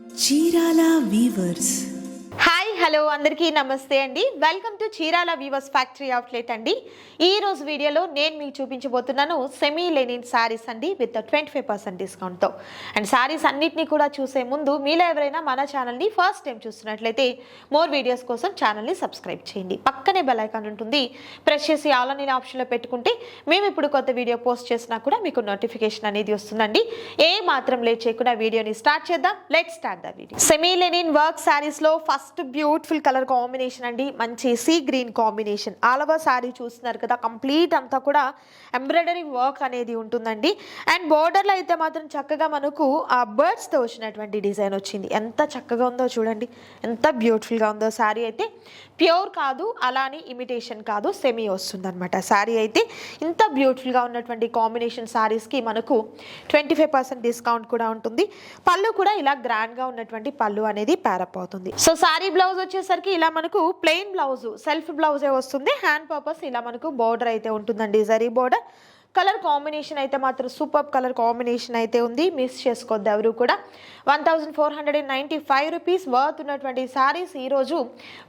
Chirala weavers. Hi hello అందరికీ నమస్తే అండి. Welcome to Chirala weavers factory outlet అండి. ఈ రోజు వీడియోలో నేను మీకు చూపించబోతున్నాను సెమీ లెనిన్ శారీస్ అండి విత్ 25% డిస్కౌంట్తో. అండ్ శారీస్ అన్నిటినీ కూడా చూసే ముందు మీలో ఎవరైనా మన ఛానల్ని ఫస్ట్ టైం చూస్తున్నట్లయితే మోర్ వీడియోస్ కోసం ఛానల్ని సబ్స్క్రైబ్ చేయండి. పక్కనే బెల్ ఐకాన్ ఉంటుంది, ప్రెస్ చేసి ఆల్ అనే ఆప్షన్లో పెట్టుకుంటే మేము ఇప్పుడు కొత్త వీడియో పోస్ట్ చేసినా కూడా మీకు నోటిఫికేషన్ అనేది వస్తుందండి. ఏ మాత్రం లేట్ చేయకుండా వీడియోని స్టార్ట్ చేద్దాం. Let's start the video. Semi linen work శారీస్లో ఫస్ట్ బ్యూటిఫుల్ కలర్ కాంబినేషన్ అండి, మంచి sea green combination. All over sari చూస్తున్నారు కదా, కంప్లీట్ అంతా కూడా ఎంబ్రాయిడరీ వర్క్ అనేది ఉంటుందండి. అండ్ బోర్డర్లో అయితే మాత్రం చక్కగా మనకు ఆ బర్డ్స్తో వచ్చినటువంటి డిజైన్ వచ్చింది. ఎంత చక్కగా ఉందో చూడండి, ఎంత బ్యూటిఫుల్గా ఉందో. శారీ అయితే ప్యూర్ కాదు, అలానే ఇమిటేషన్ కాదు, సెమీ వస్తుంది అనమాట. శారీ అయితే ఇంత బ్యూటిఫుల్గా ఉన్నటువంటి కాంబినేషన్ శారీస్కి మనకు 25% డిస్కౌంట్ కూడా ఉంటుంది. పళ్ళు కూడా ఇలా గ్రాండ్గా ఉన్నటువంటి పళ్ళు అనేది ప్యారప్ అవుతుంది. సో శారీ బ్లౌజ్ వచ్చేసరికి ఇలా మనకు ప్లెయిన్ బ్లౌజ్, సెల్ఫ్ బ్లౌజే వస్తుంది. హ్యాండ్ పర్పస్ ఇలా మనకు బోర్డర్ అయితే ఉంటుందండి, జరీ బోర్డర్. కలర్ కాంబినేషన్ అయితే మాత్రం సూపర్ కలర్ కాంబినేషన్ అయితే ఉంది, మిస్ చేసుకోవద్దు ఎవరు కూడా. 1495 రూపీస్ వర్త్ ఉన్నటువంటి శారీస్ ఈరోజు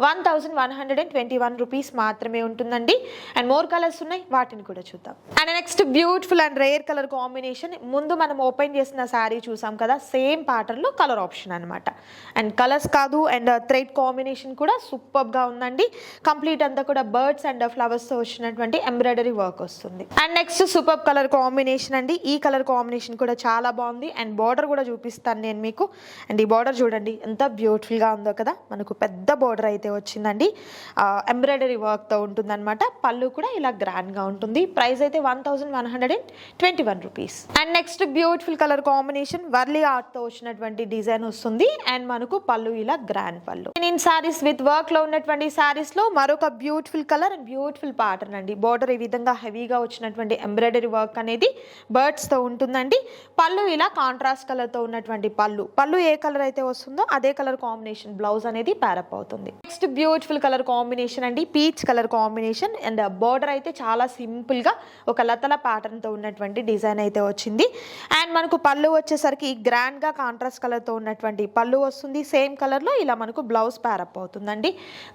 1121 రూపీస్ మాత్రమే ఉంటుందండి. అండ్ మోర్ కలర్స్ ఉన్నాయి, వాటిని కూడా చూద్దాం. And next beautiful and rare colour combination. ముందు మనం ఓపెన్ చేసిన శారీ చూసాం కదా, సేమ్ ప్యాటర్న్లో కలర్ ఆప్షన్ అనమాట. అండ్ కలర్స్ కాదు, అండ్ థ్రెడ్ కాంబినేషన్ కూడా సూపర్గా ఉందండి. కంప్లీట్ అంతా కూడా బర్డ్స్ అండ్ ఫ్లవర్స్తో వచ్చినటువంటి ఎంబ్రాయిడరీ వర్క్ వస్తుంది. And next super colour combination అండి. ఈ కలర్ కాంబినేషన్ కూడా చాలా బాగుంది. అండ్ బార్డర్ కూడా చూపిస్తాను నేను మీకు. అండ్ ఈ బార్డర్ చూడండి ఎంత బ్యూటిఫుల్గా ఉందో కదా, మనకు పెద్ద బార్డర్ అయితే వచ్చిందండి. ఎంబ్రాయిడరీ వర్క్తో ఉంటుందన్నమాట. పళ్ళు కూడా ఇలా గ్రాండ్గా ఉంటుంది. ప్రైస్ అయితే 1121 rupees. And next beautiful colour combination, Warli ఆర్ట్తో వచ్చినటువంటి డిజైన్ వస్తుంది. అండ్ మనకు పళ్ళు ఇలా గ్రాండ్ పళ్ళు. నేను సారీస్ విత్ వర్క్లో ఉన్నటువంటి సారీస్లో మరొక beautiful colour and beautiful pattern అండి. బార్డర్ ఈ విధంగా హెవీగా వచ్చినటువంటి ఎంబ్రాయిడరీ వర్క్ అనేది బర్డ్స్తో ఉంటుందండి. పళ్ళు ఇలా కాంట్రాస్ట్ కలర్తో ఉన్నటువంటి పళ్ళు ఏ కలర్ అయితే వస్తుందో అదే కలర్ కాంబినేషన్ బ్లౌజ్ అనేది ప్యారప్ అవుతుంది. నెక్స్ట్ బ్యూటిఫుల్ కలర్ కాంబినేషన్ అండి, peach colour combination. And border అయితే చాలా సింపుల్గా ఒక లతల ప్యాటర్న్తో ఉన్నటువంటి డిజైన్ అయితే వచ్చింది. అండ్ మనకు పళ్ళు వచ్చేసరికి గ్రాండ్గా కాంట్రాస్ట్ కలర్తో ఉన్నటువంటి పళ్ళు వస్తుంది. సేమ్ కలర్లో ఇలా మనకు బ్లౌజ్ ప్యారప్ అవుతుందండి.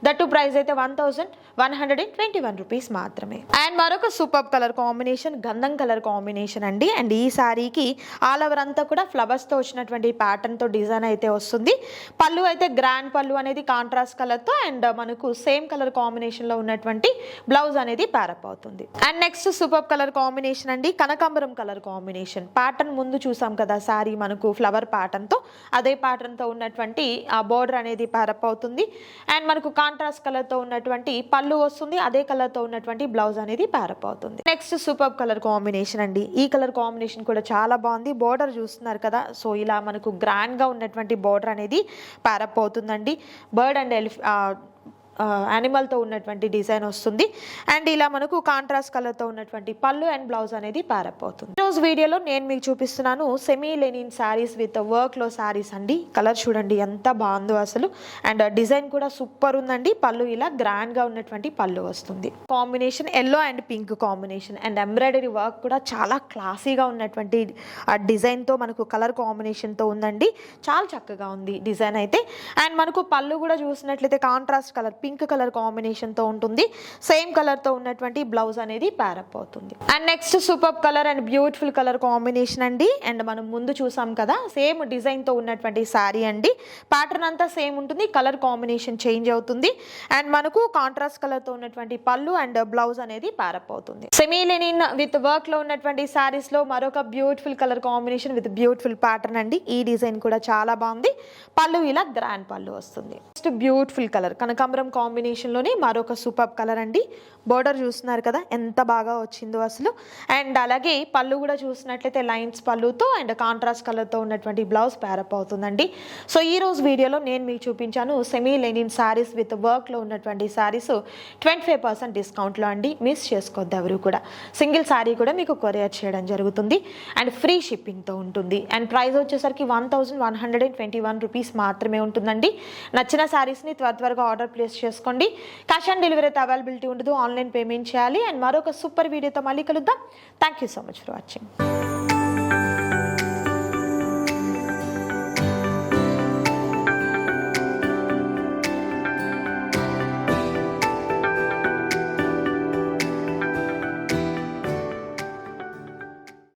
దట్టు ప్రైస్ అయితే 1121 రూపీస్ మాత్రమే. అండ్ మరొక సూపర్ కలర్ కాంబినేషన్, గంధం కలర్ కాంబినేషన్ అండి. అండ్ ఈ శారీకి ఆల్ ఓవర్ అంతా కూడా ఫ్లవర్స్తో వచ్చినటువంటి ప్యాటర్న్తో డిజైన్ అయితే వస్తుంది. పళ్ళు అయితే గ్రాండ్ పళ్ళు అనేది కాంట్రాస్ట్ కలర్తో, అండ్ మనకు సేమ్ కలర్ కాంబినేషన్లో ఉన్నటువంటి బ్లౌజ్ అనేది ప్యారప్ అవుతుంది. And next super colour combination అండి, కనకాంబరం కలర్ కాంబినేషన్. ప్యాటర్న్ ముందు చూసాం కదా శారీ మనకు ఫ్లవర్ ప్యాటర్న్తో, అదే ప్యాటర్న్తో ఉన్నటువంటి ఆ బోర్డర్ అనేది ప్యారప్ అవుతుంది. అండ్ మనకు కాంట్రాస్ట్ కలర్తో ఉన్నటువంటి పళ్ళు వస్తుంది, అదే కలర్తో ఉన్నటువంటి బ్లౌజ్ అనేది ప్యారప్ అవుతుంది. నెక్స్ట్ సూపర్ కలర్ కాంబినేషన్ అండి. ఈ కలర్ కాంబినేషన్ కూడా చాలా బాగుంది. బోర్డర్ చూస్తున్నారు కదా, సో ఇలా మనకు గ్రాండ్గా ఉన్నటువంటి బోర్డర్ అనేది ప్యారప్ అవుతుందండి. బర్డ్ అండ్ యానిమల్తో ఉన్నటువంటి డిజైన్ వస్తుంది. అండ్ ఇలా మనకు కాంట్రాస్ట్ కలర్తో ఉన్నటువంటి పళ్ళు అండ్ బ్లౌజ్ అనేది ప్యారప్ అవుతుంది. ఈరోజు వీడియోలో నేను మీకు చూపిస్తున్నాను సెమీ లెనిన్ శారీస్ విత్ వర్క్లో శారీస్ అండి. కలర్ చూడండి ఎంత బాగుందో అసలు. అండ్ డిజైన్ కూడా సూపర్ ఉందండి. పళ్ళు ఇలా గ్రాండ్గా ఉన్నటువంటి పళ్ళు వస్తుంది. Combination yellow and pink combination. And embroidery work కూడా చాలా క్లాసీగా ఉన్నటువంటి డిజైన్తో మనకు కలర్ కాంబినేషన్తో ఉందండి. చాలా చక్కగా ఉంది డిజైన్ అయితే. అండ్ మనకు పళ్ళు కూడా చూసినట్లయితే కాంట్రాస్ట్ కలర్ పింక్ కలర్ కాంబినేషన్తో ఉంటుంది. సేమ్ కలర్తో ఉన్నటువంటి బ్లౌజ్ అనేది ప్యారప్ అవుతుంది. And next super colour and beautiful colour combination అండి. అండ్ మనం ముందు చూసాం కదా, సేమ్ డిజైన్తో ఉన్నటువంటి శారీ అండి. ప్యాటర్న్ అంతా సేమ్ ఉంటుంది, కలర్ కాంబినేషన్ చేంజ్ అవుతుంది. అండ్ మనకు కాంట్రాస్ట్ కలర్తో ఉన్నటువంటి పళ్ళు అండ్ బ్లౌజ్ అనేది ప్యారప్ అవుతుంది. సెమీ లెనిన్ విత్ వర్క్లో ఉన్నటువంటి శారీస్లో మరొక beautiful colour combination with beautiful pattern అండి. ఈ డిజైన్ కూడా చాలా బాగుంది. పళ్ళు ఇలా గ్రాండ్ పళ్ళు వస్తుంది. నెక్స్ట్ బ్యూటిఫుల్ కలర్ కనకాంబరం కాంబినేషన్లోనే మరొక సూపర్ కలర్ అండి. బోర్డర్ చూస్తున్నారు కదా ఎంత బాగా వచ్చిందో అసలు. అండ్ అలాగే పళ్ళు కూడా చూసినట్లయితే లైన్స్ పళ్ళుతో అండ్ కాంట్రాస్ట్ కలర్తో ఉన్నటువంటి బ్లౌజ్ ప్యారప్ అవుతుందండి. సో ఈ రోజు వీడియోలో నేను మీకు చూపించాను సెమీ లెనిన్ శారీస్ విత్ వర్క్లో ఉన్నటువంటి శారీస్ 25% డిస్కౌంట్లో అండి. మిస్ చేసుకోవద్దు ఎవరు కూడా. సింగిల్ శారీ కూడా మీకు కొరియర్ చేయడం జరుగుతుంది అండ్ ఫ్రీ షిప్పింగ్తో ఉంటుంది. అండ్ ప్రైస్ వచ్చేసరికి 1121 రూపీస్ మాత్రమే ఉంటుందండి. నచ్చిన శారీస్ని త్వరగా ఆర్డర్ ప్లేస్ చేసుకోండి. క్యాష్ ఆన్ డెలివరీ అయితే అవైలబిలిటీ ఉండదు, ఆన్లైన్ పేమెంట్ చేయాలి. అండ్ మరొక సూపర్ వీడియోతో మళ్ళీ కలుద్దాం. Thank you so much for watching.